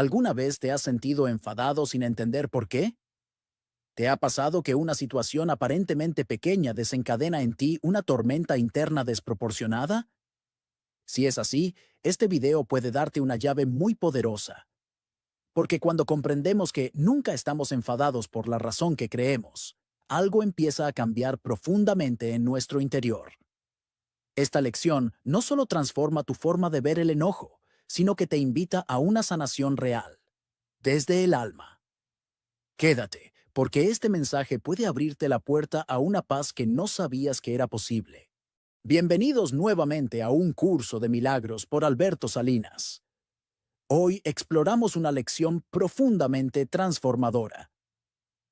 ¿Alguna vez te has sentido enfadado sin entender por qué? ¿Te ha pasado que una situación aparentemente pequeña desencadena en ti una tormenta interna desproporcionada? Si es así, este video puede darte una llave muy poderosa, porque cuando comprendemos que nunca estamos enfadados por la razón que creemos, algo empieza a cambiar profundamente en nuestro interior. Esta lección no solo transforma tu forma de ver el enojo, sino que te invita a una sanación real, desde el alma. Quédate, porque este mensaje puede abrirte la puerta a una paz que no sabías que era posible. Bienvenidos nuevamente a un curso de milagros por Alberto Salinas. Hoy exploramos una lección profundamente transformadora.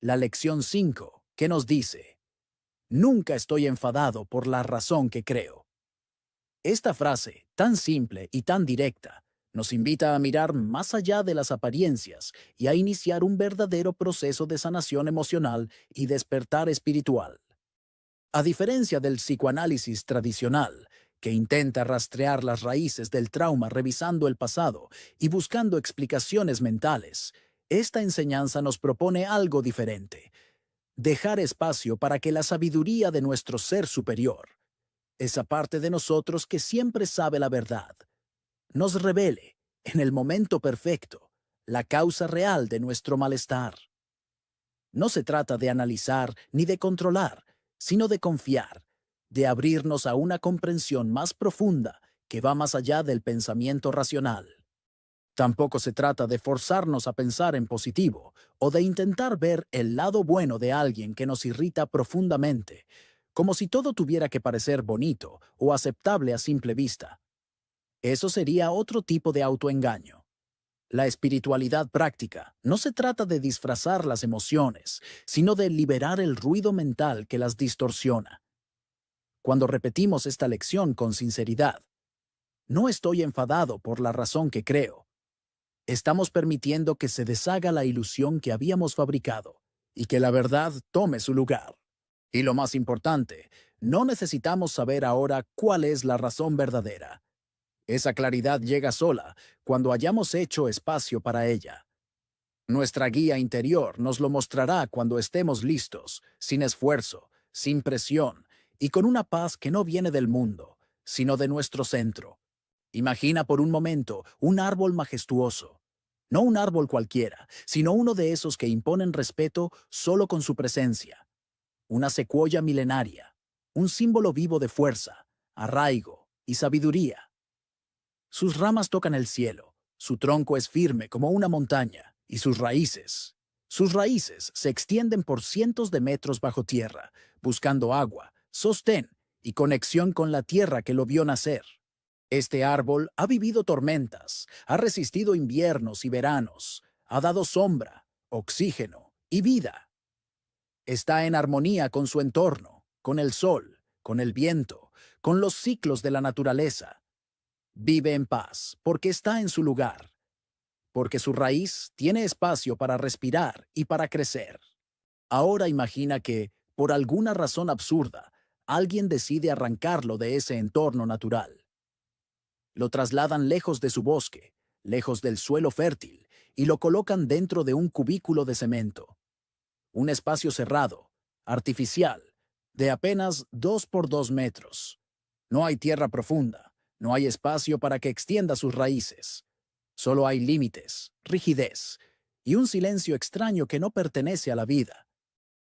La lección 5, que nos dice, nunca estoy enfadado por la razón que creo. Esta frase, tan simple y tan directa, nos invita a mirar más allá de las apariencias y a iniciar un verdadero proceso de sanación emocional y despertar espiritual. A diferencia del psicoanálisis tradicional, que intenta rastrear las raíces del trauma revisando el pasado y buscando explicaciones mentales, esta enseñanza nos propone algo diferente: dejar espacio para que la sabiduría de nuestro ser superior, esa parte de nosotros que siempre sabe la verdad, nos revele, en el momento perfecto, la causa real de nuestro malestar. No se trata de analizar ni de controlar, sino de confiar, de abrirnos a una comprensión más profunda que va más allá del pensamiento racional. Tampoco se trata de forzarnos a pensar en positivo o de intentar ver el lado bueno de alguien que nos irrita profundamente, como si todo tuviera que parecer bonito o aceptable a simple vista. Eso sería otro tipo de autoengaño. La espiritualidad práctica no se trata de disfrazar las emociones, sino de liberar el ruido mental que las distorsiona. Cuando repetimos esta lección con sinceridad, no estoy enfadado por la razón que creo, estamos permitiendo que se deshaga la ilusión que habíamos fabricado y que la verdad tome su lugar. Y lo más importante, no necesitamos saber ahora cuál es la razón verdadera. Esa claridad llega sola cuando hayamos hecho espacio para ella. Nuestra guía interior nos lo mostrará cuando estemos listos, sin esfuerzo, sin presión y con una paz que no viene del mundo, sino de nuestro centro. Imagina por un momento un árbol majestuoso. No un árbol cualquiera, sino uno de esos que imponen respeto solo con su presencia. Una secuoya milenaria, un símbolo vivo de fuerza, arraigo y sabiduría. Sus ramas tocan el cielo, su tronco es firme como una montaña, y sus raíces se extienden por cientos de metros bajo tierra, buscando agua, sostén y conexión con la tierra que lo vio nacer. Este árbol ha vivido tormentas, ha resistido inviernos y veranos, ha dado sombra, oxígeno y vida. Está en armonía con su entorno, con el sol, con el viento, con los ciclos de la naturaleza. Vive en paz, porque está en su lugar, porque su raíz tiene espacio para respirar y para crecer. Ahora imagina que, por alguna razón absurda, alguien decide arrancarlo de ese entorno natural. Lo trasladan lejos de su bosque, lejos del suelo fértil, y lo colocan dentro de un cubículo de cemento. Un espacio cerrado, artificial, de apenas 2 por 2 metros. No hay tierra profunda, no hay espacio para que extienda sus raíces. Solo hay límites, rigidez y un silencio extraño que no pertenece a la vida.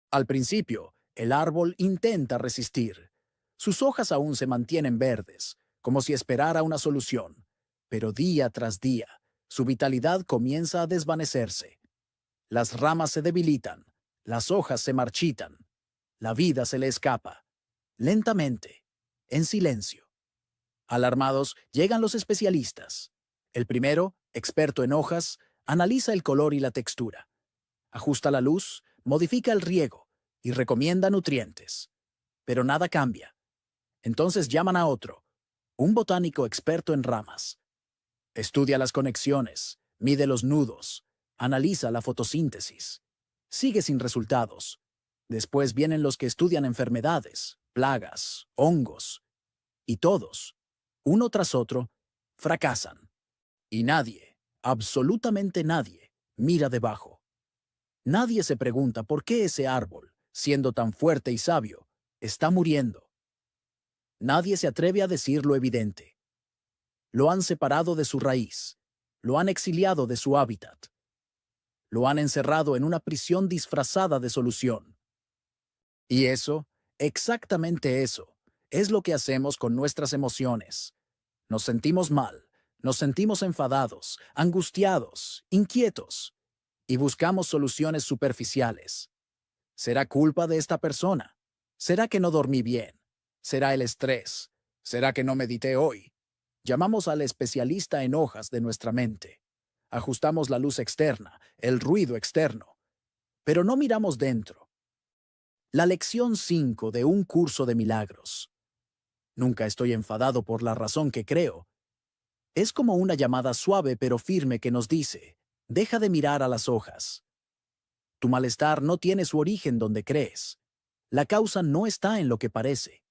Al principio, el árbol intenta resistir. Sus hojas aún se mantienen verdes, como si esperara una solución. Pero día tras día, su vitalidad comienza a desvanecerse. Las ramas se debilitan, las hojas se marchitan, la vida se le escapa. Lentamente, en silencio. Alarmados, llegan los especialistas. El primero, experto en hojas, analiza el color y la textura. Ajusta la luz, modifica el riego y recomienda nutrientes. Pero nada cambia. Entonces llaman a otro, un botánico experto en ramas. Estudia las conexiones, mide los nudos, analiza la fotosíntesis. Sigue sin resultados. Después vienen los que estudian enfermedades, plagas, hongos, y todos, uno tras otro, fracasan. Y nadie, absolutamente nadie, mira debajo. Nadie se pregunta por qué ese árbol, siendo tan fuerte y sabio, está muriendo. Nadie se atreve a decir lo evidente. Lo han separado de su raíz, lo han exiliado de su hábitat, lo han encerrado en una prisión disfrazada de solución. Y eso, exactamente eso, es lo que hacemos con nuestras emociones. Nos sentimos mal, nos sentimos enfadados, angustiados, inquietos, y buscamos soluciones superficiales. ¿Será culpa de esta persona? ¿Será que no dormí bien? ¿Será el estrés? ¿Será que no medité hoy? Llamamos al especialista en hojas de nuestra mente. Ajustamos la luz externa, el ruido externo, pero no miramos dentro. La lección 5 de un curso de milagros. Nunca estoy enfadado por la razón que creo. Es como una llamada suave pero firme que nos dice, deja de mirar a las hojas. Tu malestar no tiene su origen donde crees. La causa no está en lo que parece.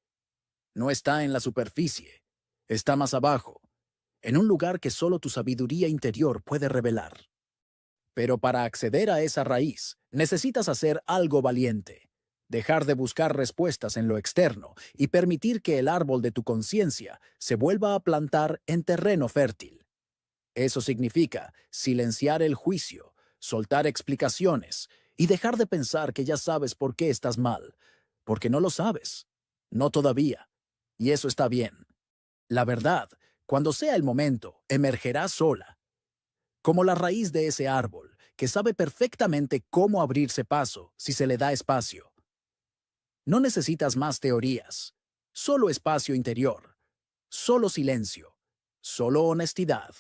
No está en la superficie. Está más abajo, en un lugar que solo tu sabiduría interior puede revelar. Pero para acceder a esa raíz, necesitas hacer algo valiente. Dejar de buscar respuestas en lo externo y permitir que el árbol de tu conciencia se vuelva a plantar en terreno fértil. Eso significa silenciar el juicio, soltar explicaciones y dejar de pensar que ya sabes por qué estás mal, porque no lo sabes. No todavía. Y eso está bien. La verdad, cuando sea el momento, emergerá sola, como la raíz de ese árbol, que sabe perfectamente cómo abrirse paso si se le da espacio. No necesitas más teorías, solo espacio interior, solo silencio, solo honestidad.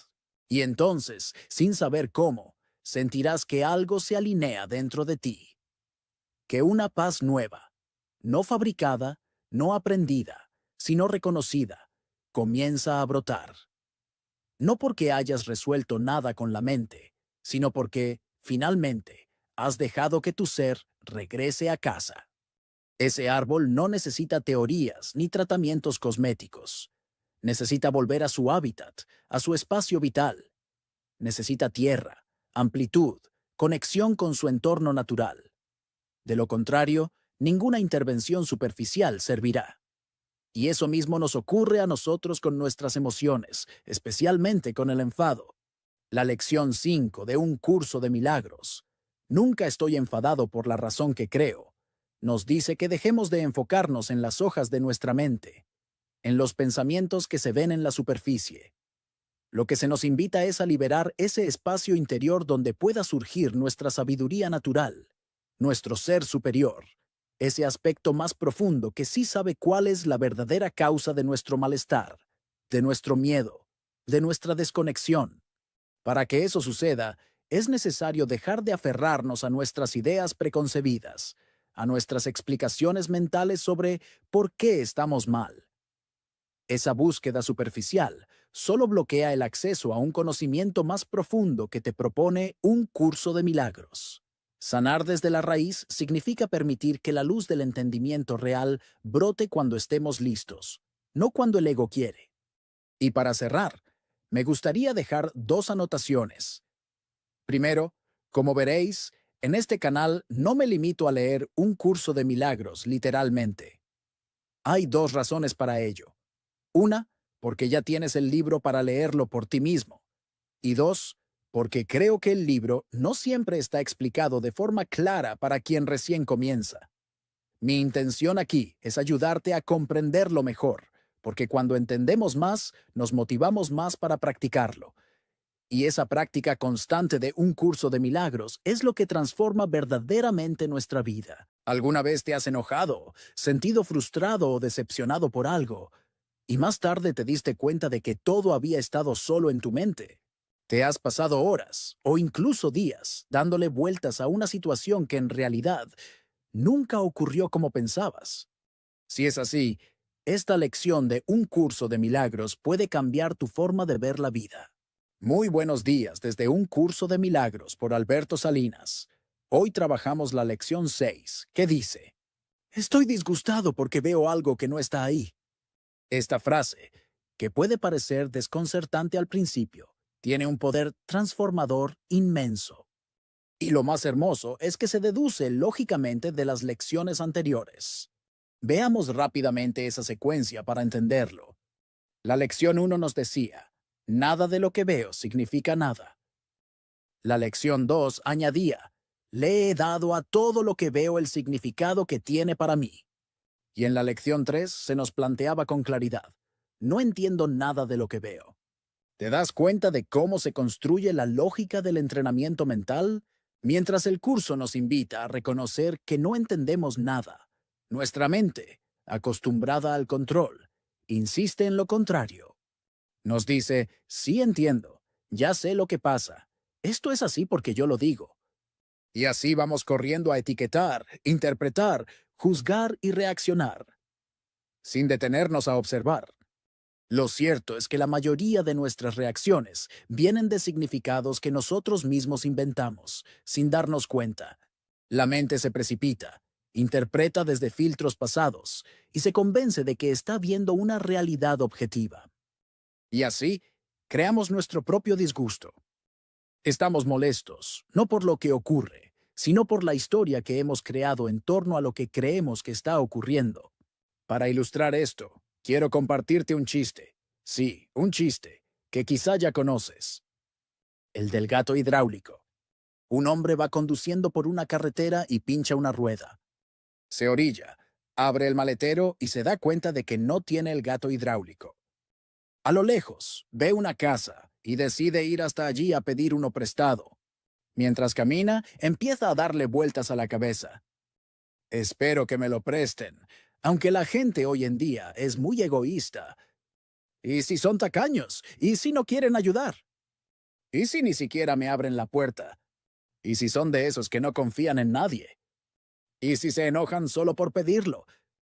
Y entonces, sin saber cómo, sentirás que algo se alinea dentro de ti, que una paz nueva, no fabricada, no aprendida, sino reconocida, comienza a brotar. No porque hayas resuelto nada con la mente, sino porque, finalmente, has dejado que tu ser regrese a casa. Ese árbol no necesita teorías ni tratamientos cosméticos. Necesita volver a su hábitat, a su espacio vital. Necesita tierra, amplitud, conexión con su entorno natural. De lo contrario, ninguna intervención superficial servirá. Y eso mismo nos ocurre a nosotros con nuestras emociones, especialmente con el enfado. La lección 5 de un curso de milagros. Nunca estoy enfadado por la razón que creo. Nos dice que dejemos de enfocarnos en las hojas de nuestra mente, en los pensamientos que se ven en la superficie. Lo que se nos invita es a liberar ese espacio interior donde pueda surgir nuestra sabiduría natural, nuestro ser superior, ese aspecto más profundo que sí sabe cuál es la verdadera causa de nuestro malestar, de nuestro miedo, de nuestra desconexión. Para que eso suceda, es necesario dejar de aferrarnos a nuestras ideas preconcebidas, a nuestras explicaciones mentales sobre por qué estamos mal. Esa búsqueda superficial solo bloquea el acceso a un conocimiento más profundo que te propone un curso de milagros. Sanar desde la raíz significa permitir que la luz del entendimiento real brote cuando estemos listos, no cuando el ego quiere. Y para cerrar, me gustaría dejar dos anotaciones. Primero, como veréis, en este canal no me limito a leer un curso de milagros, literalmente. Hay dos razones para ello. Una, porque ya tienes el libro para leerlo por ti mismo. Y dos, porque creo que el libro no siempre está explicado de forma clara para quien recién comienza. Mi intención aquí es ayudarte a comprenderlo mejor, porque cuando entendemos más, nos motivamos más para practicarlo. Y esa práctica constante de un curso de milagros es lo que transforma verdaderamente nuestra vida. ¿Alguna vez te has enojado, sentido frustrado o decepcionado por algo, y más tarde te diste cuenta de que todo había estado solo en tu mente? Te has pasado horas o incluso días dándole vueltas a una situación que en realidad nunca ocurrió como pensabas. Si es así, esta lección de un curso de milagros puede cambiar tu forma de ver la vida. Muy buenos días desde un curso de milagros por Alberto Salinas. Hoy trabajamos la lección 6, que dice: estoy disgustado porque veo algo que no está ahí. Esta frase, que puede parecer desconcertante al principio, tiene un poder transformador inmenso. Y lo más hermoso es que se deduce lógicamente de las lecciones anteriores. Veamos rápidamente esa secuencia para entenderlo. La lección 1 nos decía, nada de lo que veo significa nada. La lección 2 añadía, le he dado a todo lo que veo el significado que tiene para mí. Y en la lección 3 se nos planteaba con claridad, no entiendo nada de lo que veo. ¿Te das cuenta de cómo se construye la lógica del entrenamiento mental? Mientras el curso nos invita a reconocer que no entendemos nada, nuestra mente, acostumbrada al control, insiste en lo contrario. Nos dice, sí entiendo, ya sé lo que pasa. Esto es así porque yo lo digo. Y así vamos corriendo a etiquetar, interpretar, juzgar y reaccionar, sin detenernos a observar. Lo cierto es que la mayoría de nuestras reacciones vienen de significados que nosotros mismos inventamos, sin darnos cuenta. La mente se precipita, interpreta desde filtros pasados y se convence de que está viendo una realidad objetiva. Y así, creamos nuestro propio disgusto. Estamos molestos, no por lo que ocurre, sino por la historia que hemos creado en torno a lo que creemos que está ocurriendo. Para ilustrar esto, quiero compartirte un chiste. Sí, un chiste, que quizá ya conoces. El del gato hidráulico. Un hombre va conduciendo por una carretera y pincha una rueda. Se orilla, abre el maletero y se da cuenta de que no tiene el gato hidráulico. A lo lejos, ve una casa y decide ir hasta allí a pedir uno prestado. Mientras camina, empieza a darle vueltas a la cabeza. Espero que me lo presten, aunque la gente hoy en día es muy egoísta. ¿Y si son tacaños? ¿Y si no quieren ayudar? ¿Y si ni siquiera me abren la puerta? ¿Y si son de esos que no confían en nadie? ¿Y si se enojan solo por pedirlo?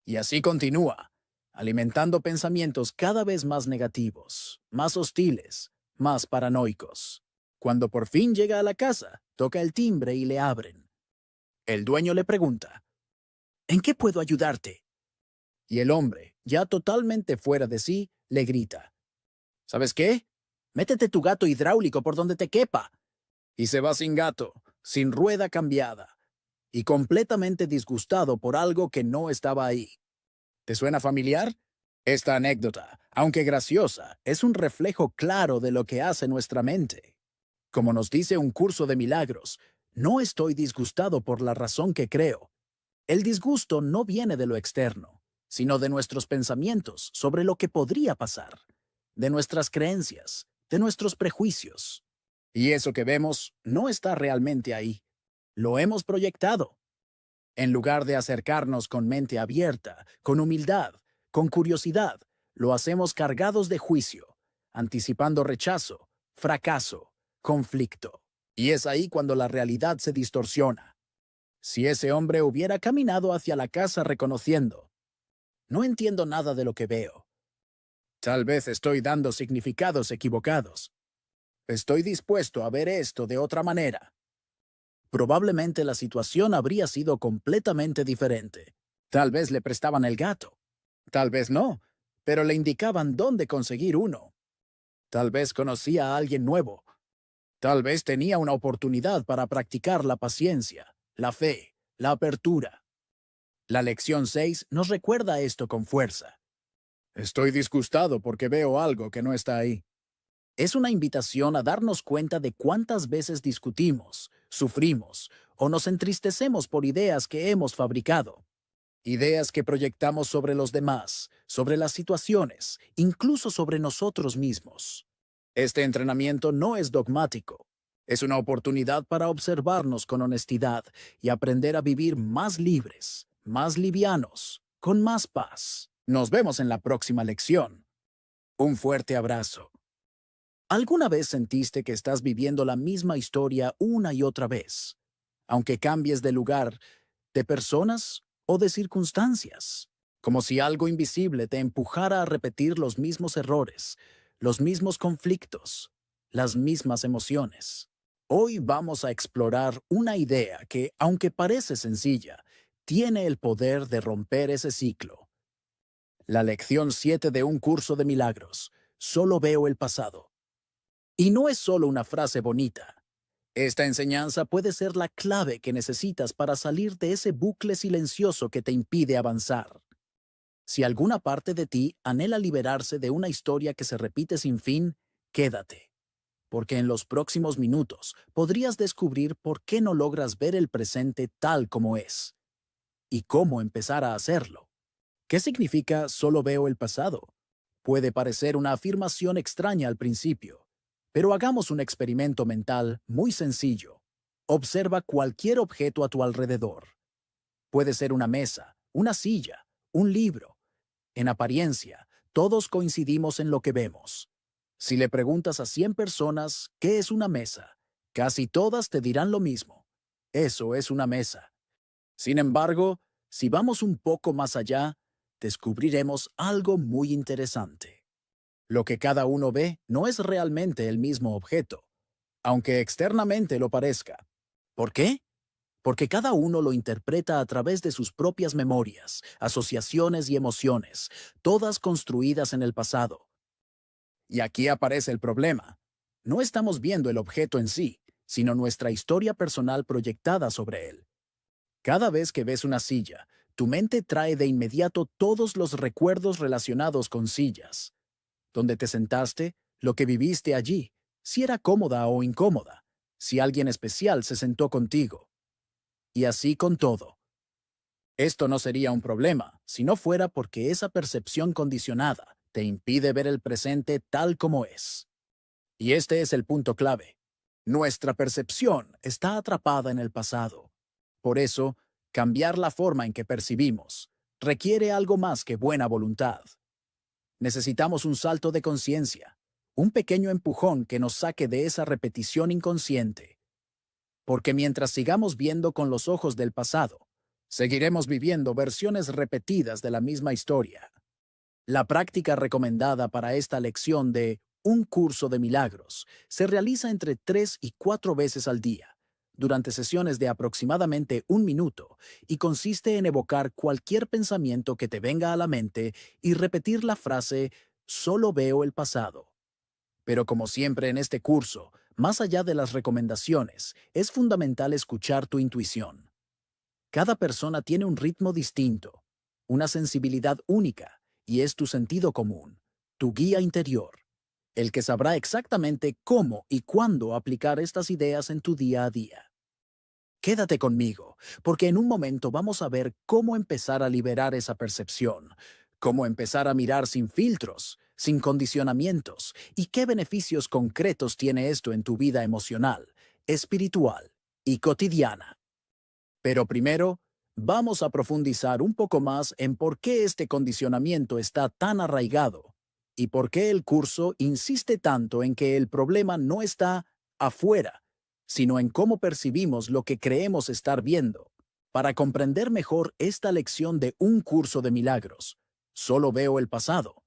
Y así continúa, alimentando pensamientos cada vez más negativos, más hostiles, más paranoicos. Cuando por fin llega a la casa, toca el timbre y le abren. El dueño le pregunta, ¿en qué puedo ayudarte? Y el hombre, ya totalmente fuera de sí, le grita, ¿sabes qué? Métete tu gato hidráulico por donde te quepa. Y se va sin gato, sin rueda cambiada, y completamente disgustado por algo que no estaba ahí. ¿Te suena familiar? Esta anécdota, aunque graciosa, es un reflejo claro de lo que hace nuestra mente. Como nos dice un curso de milagros, no estoy disgustado por la razón que creo. El disgusto no viene de lo externo, sino de nuestros pensamientos sobre lo que podría pasar, de nuestras creencias, de nuestros prejuicios. Y eso que vemos no está realmente ahí. Lo hemos proyectado. En lugar de acercarnos con mente abierta, con humildad, con curiosidad, lo hacemos cargados de juicio, anticipando rechazo, fracaso, conflicto. Y es ahí cuando la realidad se distorsiona. Si ese hombre hubiera caminado hacia la casa reconociendo, no entiendo nada de lo que veo. Tal vez estoy dando significados equivocados. Estoy dispuesto a ver esto de otra manera. Probablemente la situación habría sido completamente diferente. Tal vez le prestaban el gato. Tal vez no, pero le indicaban dónde conseguir uno. Tal vez conocía a alguien nuevo. Tal vez tenía una oportunidad para practicar la paciencia, la fe, la apertura. La lección 6 nos recuerda esto con fuerza. Estoy disgustado porque veo algo que no está ahí. Es una invitación a darnos cuenta de cuántas veces discutimos, sufrimos o nos entristecemos por ideas que hemos fabricado. Ideas que proyectamos sobre los demás, sobre las situaciones, incluso sobre nosotros mismos. Este entrenamiento no es dogmático. Es una oportunidad para observarnos con honestidad y aprender a vivir más libres, más livianos, con más paz. Nos vemos en la próxima lección. Un fuerte abrazo. ¿Alguna vez sentiste que estás viviendo la misma historia una y otra vez, aunque cambies de lugar, de personas o de circunstancias? Como si algo invisible te empujara a repetir los mismos errores, los mismos conflictos, las mismas emociones. Hoy vamos a explorar una idea que, aunque parece sencilla, tiene el poder de romper ese ciclo. La lección 7 de un curso de milagros. Solo veo el pasado. Y no es solo una frase bonita. Esta enseñanza puede ser la clave que necesitas para salir de ese bucle silencioso que te impide avanzar. Si alguna parte de ti anhela liberarse de una historia que se repite sin fin, quédate, porque en los próximos minutos podrías descubrir por qué no logras ver el presente tal como es y cómo empezar a hacerlo. ¿Qué significa solo veo el pasado? Puede parecer una afirmación extraña al principio, pero hagamos un experimento mental muy sencillo. Observa cualquier objeto a tu alrededor. Puede ser una mesa, una silla, un libro. En apariencia, todos coincidimos en lo que vemos. Si le preguntas a 100 personas qué es una mesa, casi todas te dirán lo mismo. Eso es una mesa. Sin embargo, si vamos un poco más allá, descubriremos algo muy interesante. Lo que cada uno ve no es realmente el mismo objeto, aunque externamente lo parezca. ¿Por qué? Porque cada uno lo interpreta a través de sus propias memorias, asociaciones y emociones, todas construidas en el pasado. Y aquí aparece el problema. No estamos viendo el objeto en sí, sino nuestra historia personal proyectada sobre él. Cada vez que ves una silla, tu mente trae de inmediato todos los recuerdos relacionados con sillas. Dónde te sentaste, lo que viviste allí, si era cómoda o incómoda, si alguien especial se sentó contigo. Y así con todo. Esto no sería un problema si no fuera porque esa percepción condicionada te impide ver el presente tal como es. Y este es el punto clave. Nuestra percepción está atrapada en el pasado. Por eso, cambiar la forma en que percibimos requiere algo más que buena voluntad. Necesitamos un salto de conciencia, un pequeño empujón que nos saque de esa repetición inconsciente. Porque mientras sigamos viendo con los ojos del pasado, seguiremos viviendo versiones repetidas de la misma historia. La práctica recomendada para esta lección de un curso de milagros se realiza entre 3 y 4 veces al día, durante sesiones de aproximadamente 1 minuto, y consiste en evocar cualquier pensamiento que te venga a la mente y repetir la frase «solo veo el pasado». Pero como siempre en este curso, más allá de las recomendaciones, es fundamental escuchar tu intuición. Cada persona tiene un ritmo distinto, una sensibilidad única, y es tu sentido común, tu guía interior, el que sabrá exactamente cómo y cuándo aplicar estas ideas en tu día a día. Quédate conmigo, porque en un momento vamos a ver cómo empezar a liberar esa percepción, cómo empezar a mirar sin filtros, sin condicionamientos, y qué beneficios concretos tiene esto en tu vida emocional, espiritual y cotidiana. Pero primero, vamos a profundizar un poco más en por qué este condicionamiento está tan arraigado y por qué el curso insiste tanto en que el problema no está afuera, sino en cómo percibimos lo que creemos estar viendo. Para comprender mejor esta lección de un curso de milagros, solo veo el pasado.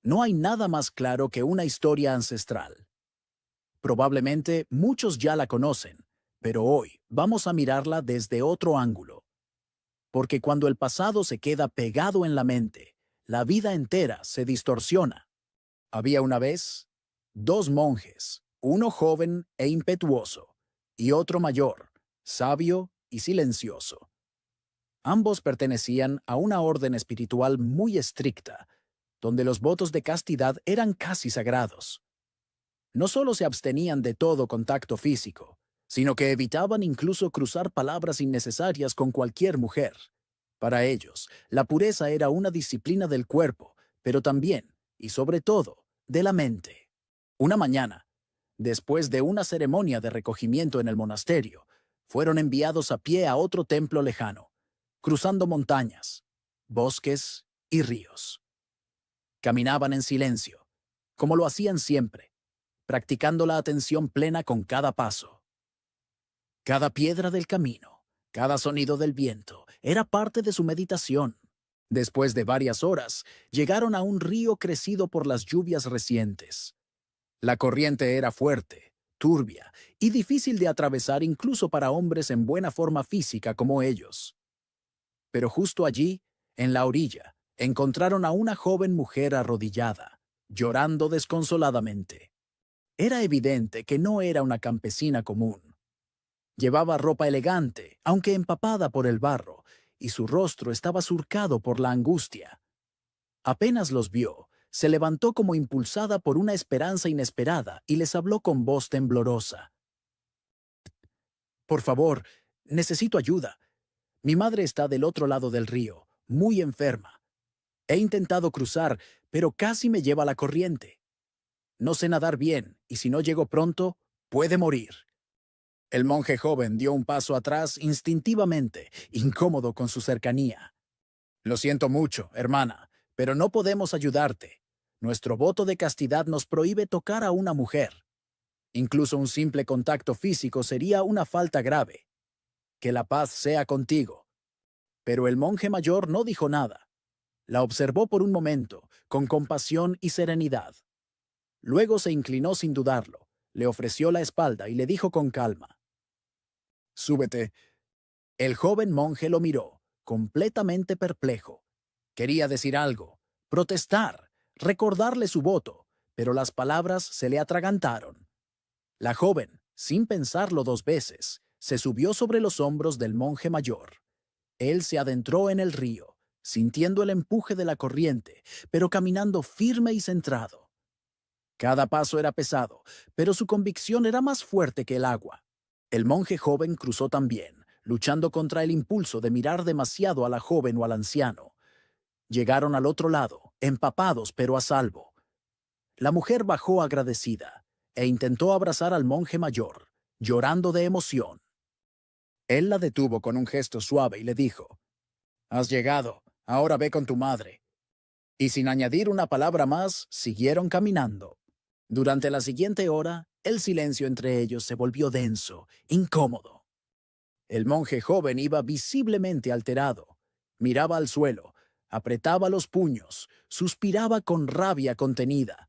No hay nada más claro que una historia ancestral. Probablemente muchos ya la conocen, pero hoy vamos a mirarla desde otro ángulo. Porque cuando el pasado se queda pegado en la mente, la vida entera se distorsiona. Había una vez 2 monjes, uno joven e impetuoso, y otro mayor, sabio y silencioso. Ambos pertenecían a una orden espiritual muy estricta, donde los votos de castidad eran casi sagrados. No solo se abstenían de todo contacto físico, sino que evitaban incluso cruzar palabras innecesarias con cualquier mujer. Para ellos, la pureza era una disciplina del cuerpo, pero también, y sobre todo, de la mente. Una mañana, después de una ceremonia de recogimiento en el monasterio, fueron enviados a pie a otro templo lejano, cruzando montañas, bosques y ríos. Caminaban en silencio, como lo hacían siempre, practicando la atención plena con cada paso. Cada piedra del camino, cada sonido del viento, era parte de su meditación. Después de varias horas, llegaron a un río crecido por las lluvias recientes. La corriente era fuerte, turbia y difícil de atravesar incluso para hombres en buena forma física como ellos. Pero justo allí, en la orilla, encontraron a una joven mujer arrodillada, llorando desconsoladamente. Era evidente que no era una campesina común. Llevaba ropa elegante, aunque empapada por el barro, y su rostro estaba surcado por la angustia. Apenas los vio, se levantó como impulsada por una esperanza inesperada y les habló con voz temblorosa. Por favor, necesito ayuda. Mi madre está del otro lado del río, muy enferma. He intentado cruzar, pero casi me lleva la corriente. No sé nadar bien, y si no llego pronto, puede morir. El monje joven dio un paso atrás instintivamente, incómodo con su cercanía. Lo siento mucho, hermana, pero no podemos ayudarte. Nuestro voto de castidad nos prohíbe tocar a una mujer. Incluso un simple contacto físico sería una falta grave. Que la paz sea contigo. Pero el monje mayor no dijo nada. La observó por un momento, con compasión y serenidad. Luego se inclinó sin dudarlo, le ofreció la espalda y le dijo con calma: Súbete. El joven monje lo miró, completamente perplejo. Quería decir algo, protestar, recordarle su voto, pero las palabras se le atragantaron. La joven, sin pensarlo dos veces, se subió sobre los hombros del monje mayor. Él se adentró en el río, sintiendo el empuje de la corriente, pero caminando firme y centrado. Cada paso era pesado, pero su convicción era más fuerte que el agua. El monje joven cruzó también, luchando contra el impulso de mirar demasiado a la joven o al anciano. Llegaron al otro lado, empapados pero a salvo. La mujer bajó agradecida e intentó abrazar al monje mayor, llorando de emoción. Él la detuvo con un gesto suave y le dijo: Has llegado, ahora ve con tu madre. Y sin añadir una palabra más, siguieron caminando. Durante la siguiente hora, el silencio entre ellos se volvió denso, incómodo. El monje joven iba visiblemente alterado. Miraba al suelo, apretaba los puños, suspiraba con rabia contenida.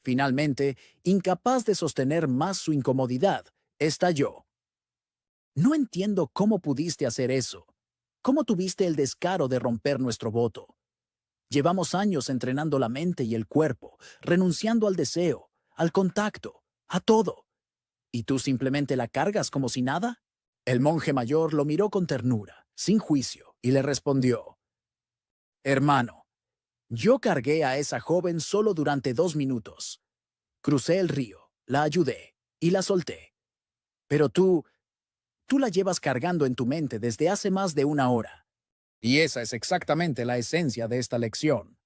Finalmente, incapaz de sostener más su incomodidad, estalló. No entiendo cómo pudiste hacer eso. ¿Cómo tuviste el descaro de romper nuestro voto? Llevamos años entrenando la mente y el cuerpo, renunciando al deseo, al contacto, a todo. ¿Y tú simplemente la cargas como si nada? El monje mayor lo miró con ternura, sin juicio, y le respondió: Hermano, yo cargué a esa joven solo durante 2 minutos. Crucé el río, la ayudé y la solté. Pero tú la llevas cargando en tu mente desde hace más de una hora. Y esa es exactamente la esencia de esta lección.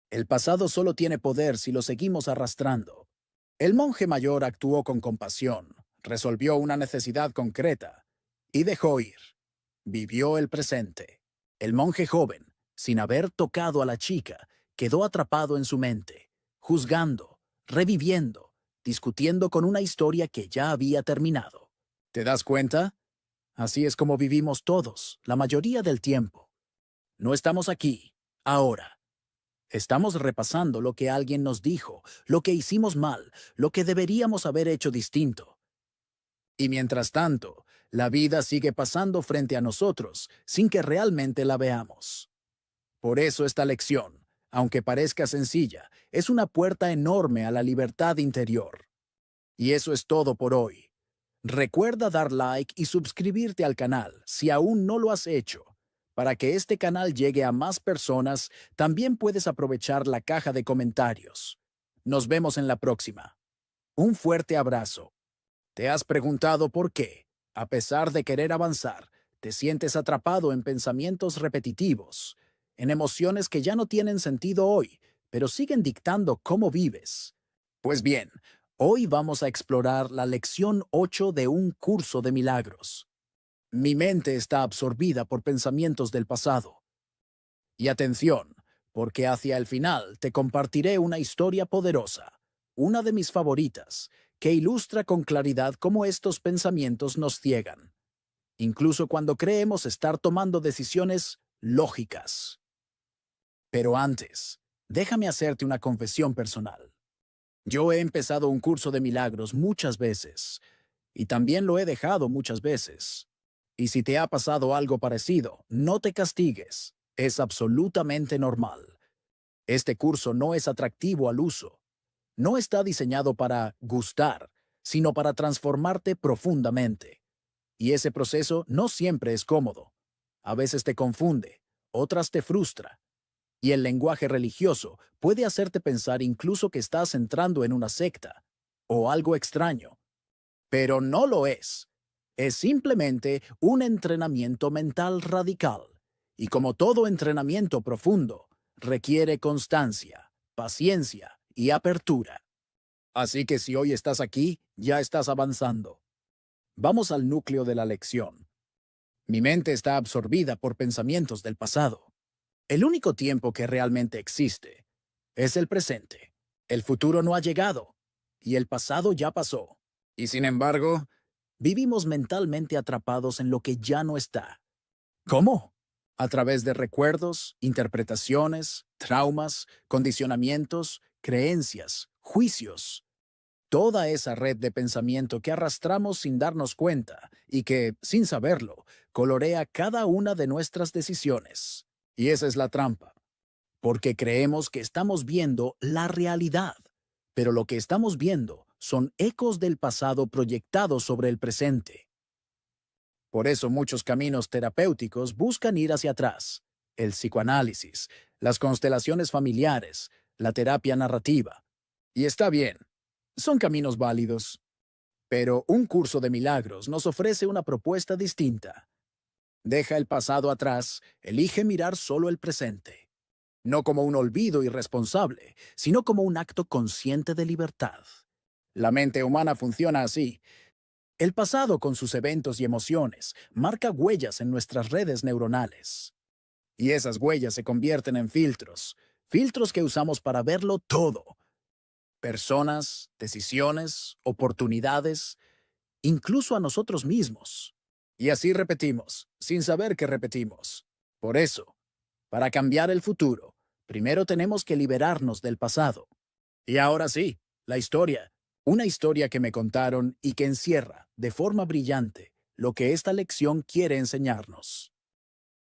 El pasado solo tiene poder si lo seguimos arrastrando. El monje mayor actuó con compasión, resolvió una necesidad concreta y dejó ir. Vivió el presente. El monje joven, sin haber tocado a la chica, quedó atrapado en su mente, juzgando, reviviendo, discutiendo con una historia que ya había terminado. ¿Te das cuenta? Así es como vivimos todos, la mayoría del tiempo. No estamos aquí, ahora. Estamos repasando lo que alguien nos dijo, lo que hicimos mal, lo que deberíamos haber hecho distinto. Y mientras tanto, la vida sigue pasando frente a nosotros sin que realmente la veamos. Por eso esta lección, aunque parezca sencilla, es una puerta enorme a la libertad interior. Y eso es todo por hoy. Recuerda dar like y suscribirte al canal si aún no lo has hecho. Para que este canal llegue a más personas, también puedes aprovechar la caja de comentarios. Nos vemos en la próxima. Un fuerte abrazo. ¿Te has preguntado por qué, a pesar de querer avanzar, te sientes atrapado en pensamientos repetitivos, en emociones que ya no tienen sentido hoy, pero siguen dictando cómo vives? Pues bien, hoy vamos a explorar la lección 8 de un curso de milagros. Mi mente está absorbida por pensamientos del pasado. Y atención, porque hacia el final te compartiré una historia poderosa, una de mis favoritas, que ilustra con claridad cómo estos pensamientos nos ciegan, incluso cuando creemos estar tomando decisiones lógicas. Pero antes, déjame hacerte una confesión personal. Yo he empezado un curso de milagros muchas veces, y también lo he dejado muchas veces. Y si te ha pasado algo parecido, no te castigues, es absolutamente normal. Este curso no es atractivo al uso. no está diseñado para gustar, sino para transformarte profundamente. Y ese proceso no siempre es cómodo. A veces te confunde, otras te frustra. Y el lenguaje religioso puede hacerte pensar incluso que estás entrando en una secta o algo extraño. Pero no lo es. Es simplemente un entrenamiento mental radical. Y como todo entrenamiento profundo, requiere constancia, paciencia y apertura. Así que si hoy estás aquí, ya estás avanzando. Vamos al núcleo de la lección. Mi mente está absorbida por pensamientos del pasado. El único tiempo que realmente existe es el presente. El futuro no ha llegado y el pasado ya pasó. Y sin embargo, vivimos mentalmente atrapados en lo que ya no está. ¿Cómo? A través de recuerdos, interpretaciones, traumas, condicionamientos, creencias, juicios. Toda esa red de pensamiento que arrastramos sin darnos cuenta y que, sin saberlo, colorea cada una de nuestras decisiones. Y esa es la trampa, porque creemos que estamos viendo la realidad, pero lo que estamos viendo son ecos del pasado proyectados sobre el presente. Por eso muchos caminos terapéuticos buscan ir hacia atrás. El psicoanálisis, las constelaciones familiares, la terapia narrativa. Y está bien, son caminos válidos. Pero un curso de milagros nos ofrece una propuesta distinta. Deja el pasado atrás, elige mirar solo el presente. No como un olvido irresponsable, sino como un acto consciente de libertad. La mente humana funciona así. El pasado, con sus eventos y emociones, marca huellas en nuestras redes neuronales. Y esas huellas se convierten en filtros, filtros que usamos para verlo todo. Personas, decisiones, oportunidades, incluso a nosotros mismos. Y así repetimos, sin saber que repetimos. Por eso, para cambiar el futuro, primero tenemos que liberarnos del pasado. Y ahora sí, la historia. Una historia que me contaron y que encierra, de forma brillante, lo que esta lección quiere enseñarnos.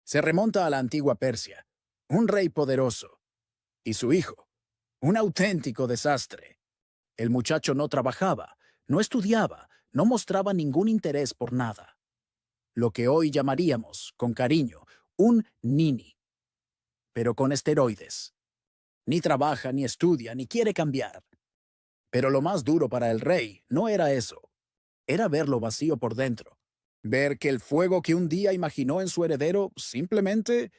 Se remonta a la antigua Persia, un rey poderoso, y su hijo, un auténtico desastre. El muchacho no trabajaba, no estudiaba, no mostraba ningún interés por nada. Lo que hoy llamaríamos, con cariño, un nini, pero con esteroides. Ni trabaja, ni estudia, ni quiere cambiar. Pero lo más duro para el rey no era eso. Era verlo vacío por dentro. Ver que el fuego que un día imaginó en su heredero simplemente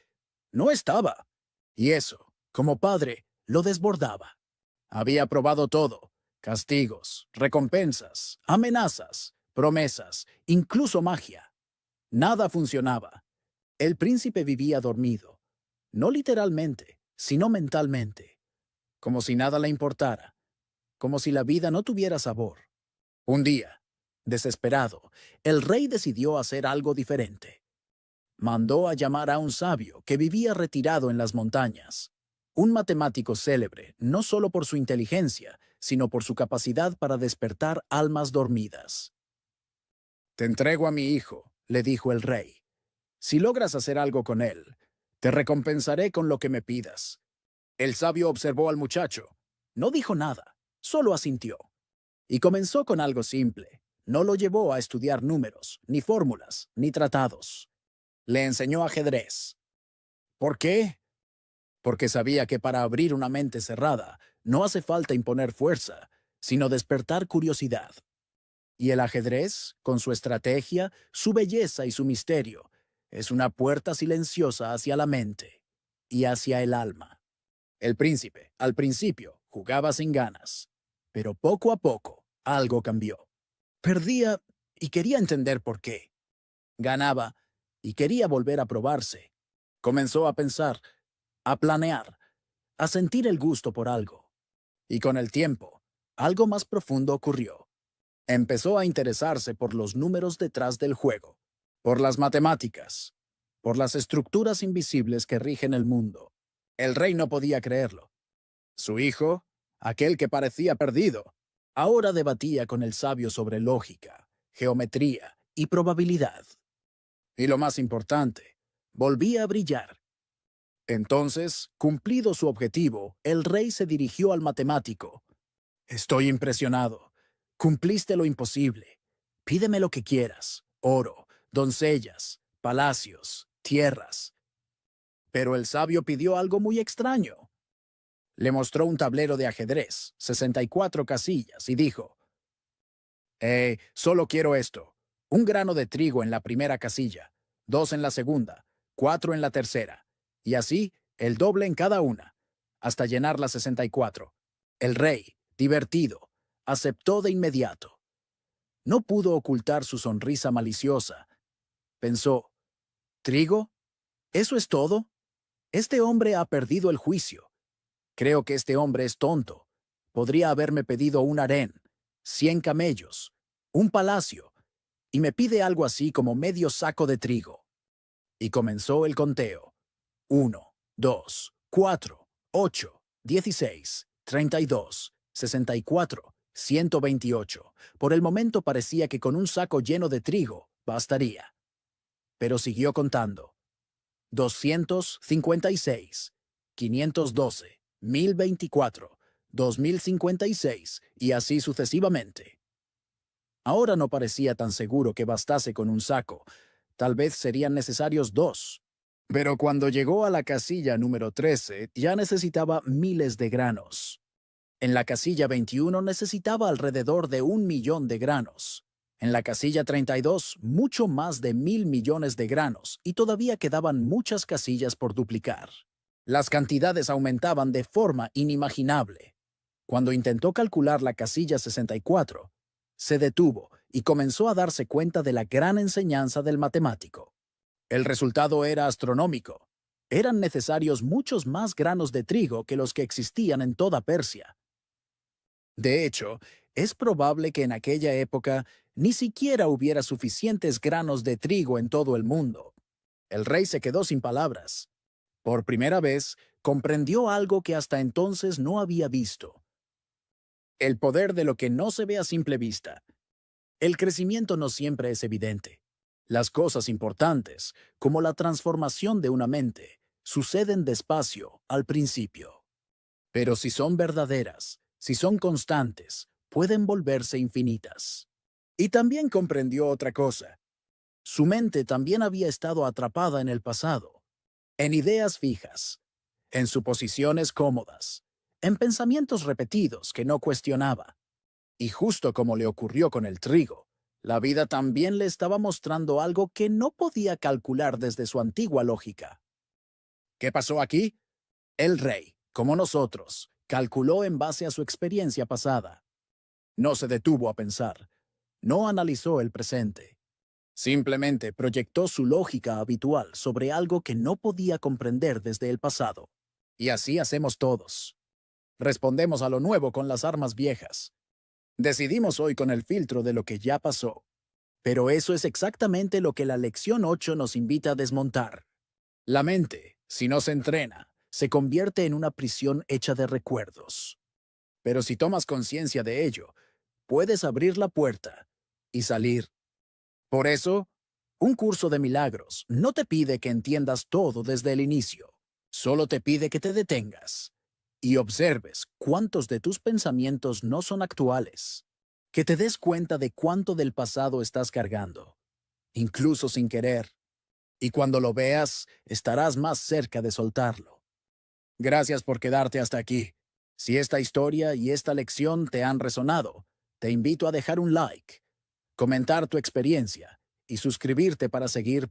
no estaba. Y eso, como padre, lo desbordaba. Había probado todo. Castigos, recompensas, amenazas, promesas, incluso magia. Nada funcionaba. El príncipe vivía dormido. No literalmente, sino mentalmente. Como si nada le importara. Como si la vida no tuviera sabor. Un día, desesperado, el rey decidió hacer algo diferente. Mandó a llamar a un sabio que vivía retirado en las montañas. Un matemático célebre, no solo por su inteligencia, sino por su capacidad para despertar almas dormidas. Te entrego a mi hijo, le dijo el rey. Si logras hacer algo con él, te recompensaré con lo que me pidas. El sabio observó al muchacho. No dijo nada, solo asintió. Y comenzó con algo simple. No lo llevó a estudiar números, ni fórmulas, ni tratados. Le enseñó ajedrez. ¿Por qué? Porque sabía que para abrir una mente cerrada no hace falta imponer fuerza, sino despertar curiosidad. Y el ajedrez, con su estrategia, su belleza y su misterio, es una puerta silenciosa hacia la mente y hacia el alma. El príncipe, al principio, jugaba sin ganas, pero poco a poco algo cambió. Perdía y quería entender por qué. Ganaba y quería volver a probarse. Comenzó a pensar, a planear, a sentir el gusto por algo. Y con el tiempo, algo más profundo ocurrió. Empezó a interesarse por los números detrás del juego, por las matemáticas, por las estructuras invisibles que rigen el mundo. El rey no podía creerlo. Su hijo, aquel que parecía perdido, ahora debatía con el sabio sobre lógica, geometría y probabilidad. Y lo más importante, volvía a brillar. Entonces, cumplido su objetivo, el rey se dirigió al matemático. Estoy impresionado. Cumpliste lo imposible. Pídeme lo que quieras: oro, doncellas, palacios, tierras. Pero el sabio pidió algo muy extraño. Le mostró un tablero de ajedrez, 64 casillas, y dijo: solo quiero esto. Un grano de trigo en la primera casilla, 2 en la segunda, 4 en la tercera, y así el doble en cada una, hasta llenar las 64. El rey, divertido, aceptó de inmediato. No pudo ocultar su sonrisa maliciosa. Pensó: ¿trigo? ¿Eso es todo? Este hombre ha perdido el juicio. Creo que este hombre es tonto. Podría haberme pedido un harén, 100 camellos, un palacio, y me pide algo así como medio saco de trigo. Y comenzó el conteo. 1, 2, 4, 8, 16, 32, 64, 128. Por el momento parecía que con un saco lleno de trigo bastaría. Pero siguió contando. 256, 512, 1024, 2056 y así sucesivamente. Ahora no parecía tan seguro que bastase con un saco. Tal vez serían necesarios 2. Pero cuando llegó a la casilla número 13, ya necesitaba miles de granos. En la casilla 21 necesitaba alrededor de 1 millón de granos. En la casilla 32, mucho más de 1.000 millones de granos, y todavía quedaban muchas casillas por duplicar. Las cantidades aumentaban de forma inimaginable. Cuando intentó calcular la casilla 64, se detuvo y comenzó a darse cuenta de la gran enseñanza del matemático. El resultado era astronómico. Eran necesarios muchos más granos de trigo que los que existían en toda Persia. De hecho, es probable que en aquella época ni siquiera hubiera suficientes granos de trigo en todo el mundo. El rey se quedó sin palabras. Por primera vez, comprendió algo que hasta entonces no había visto: el poder de lo que no se ve a simple vista. El crecimiento no siempre es evidente. Las cosas importantes, como la transformación de una mente, suceden despacio al principio. Pero si son verdaderas, si son constantes, pueden volverse infinitas. Y también comprendió otra cosa. Su mente también había estado atrapada en el pasado, en ideas fijas, en suposiciones cómodas, en pensamientos repetidos que no cuestionaba. Y justo como le ocurrió con el trigo, la vida también le estaba mostrando algo que no podía calcular desde su antigua lógica. ¿Qué pasó aquí? El rey, como nosotros, calculó en base a su experiencia pasada. No se detuvo a pensar, no analizó el presente. Simplemente proyectó su lógica habitual sobre algo que no podía comprender desde el pasado. Y así hacemos todos. Respondemos a lo nuevo con las armas viejas. Decidimos hoy con el filtro de lo que ya pasó. Pero eso es exactamente lo que la lección 8 nos invita a desmontar. La mente, si no se entrena, se convierte en una prisión hecha de recuerdos. Pero si tomas conciencia de ello, puedes abrir la puerta y salir. Por eso, un curso de milagros no te pide que entiendas todo desde el inicio. Solo te pide que te detengas y observes cuántos de tus pensamientos no son actuales. Que te des cuenta de cuánto del pasado estás cargando, incluso sin querer. Y cuando lo veas, estarás más cerca de soltarlo. Gracias por quedarte hasta aquí. Si esta historia y esta lección te han resonado, te invito a dejar un like, comentar tu experiencia y suscribirte para seguir